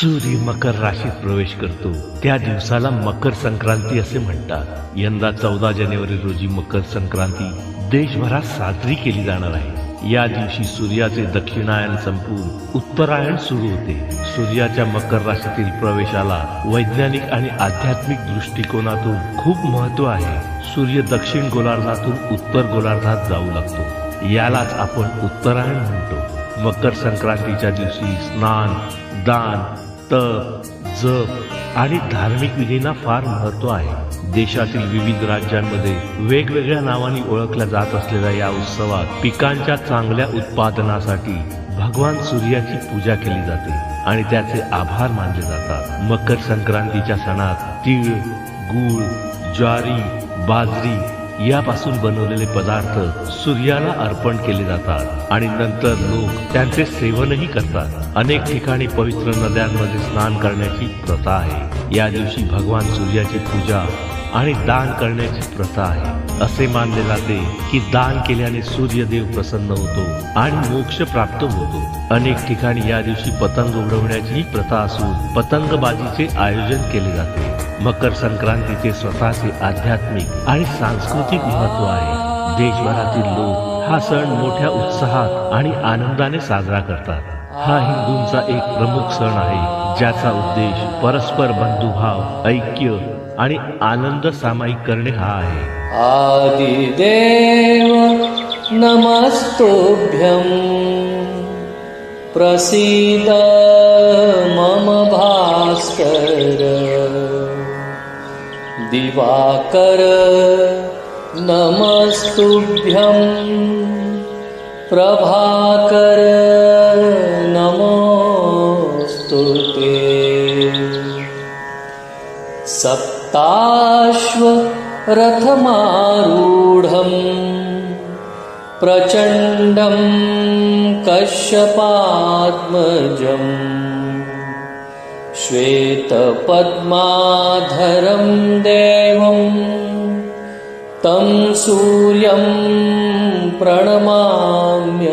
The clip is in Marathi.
सूर्य मकर राशीत प्रवेश करतो त्या दिवसाला मकर संक्रांती असे म्हणतात। यंदा 14 जानेवारी रोजी मकर संक्रांती देशभरात साजरी केली जाणार आहे। या दिवशी सूर्याचे दक्षिणायन संपून उत्तरायण सुरू होते। सूर्याच्या मकर राशीतील प्रवेशाला वैज्ञानिक आणि आध्यात्मिक दृष्टिकोनातून खूप महत्त्व आहे। सूर्य दक्षिण गोलार्धातून उत्तर गोलार्धात जाऊ लागतो, यालाच आपण उत्तरायण म्हणतो। मकर संक्रांतीच्या दिवशी स्नान, दान, तप, जप आणि धार्मिक विधींना फार महत्त्व आहे। देशातील विविध राज्यांमध्ये वेगवेगळ्या नावांनी ओळखल्या जात असलेल्या या उत्सवात पिकांच्या चांगल्या उत्पादनासाठी भगवान सूर्याची पूजा केली जाते आणि त्याचे आभार मानले जातात। मकर संक्रांतीच्या सणात तीळ, गूळ, ज्वारी, बाजरी यापासून बनवलेले पदार्थ सूर्याला अर्पण केले जातात आणि नंतर लोक त्यांचे सेवनही करतात। अनेक ठिकाणी पवित्र नद्यांमध्ये स्नान करण्याची प्रथा आहे। या दिवशी भगवान सूर्याची पूजा आणि दान करण्याची प्रथा आहे। असे मानले जाते की दान केल्याने सूर्यदेव प्रसन्न होतो आणि मोक्ष प्राप्त होतो। अनेक ठिकाणी या दिवशी पतंग उडवण्याची प्रथा असून पतंगबाजीचे आयोजन केले जाते। मकर संक्रांतीचे स्वतःचे आध्यात्मिक आणि सांस्कृतिक महत्त्व आहे। देशभरातील लोक हा सण मोठ्या उत्साहात आणि आनंदाने साजरा करतात। हा हिंदूंचा एक प्रमुख सण आहे, ज्याचा उद्देश परस्पर बंधुभाव, ऐक्य आणि आनंद सामायिक करणे हा आहे। आदिदेव नमस्तुभ्यं प्रसीद मम भास्कर, दिवाकर नमस्तुभ्यं प्रभाकर नमोस्तुते। सप्ताश्व रथमारूढं प्रचण्डं कश्यपात्मजं, श्वेतपद्माधरं देवं तं सूर्यं प्रणमाम्यहम्।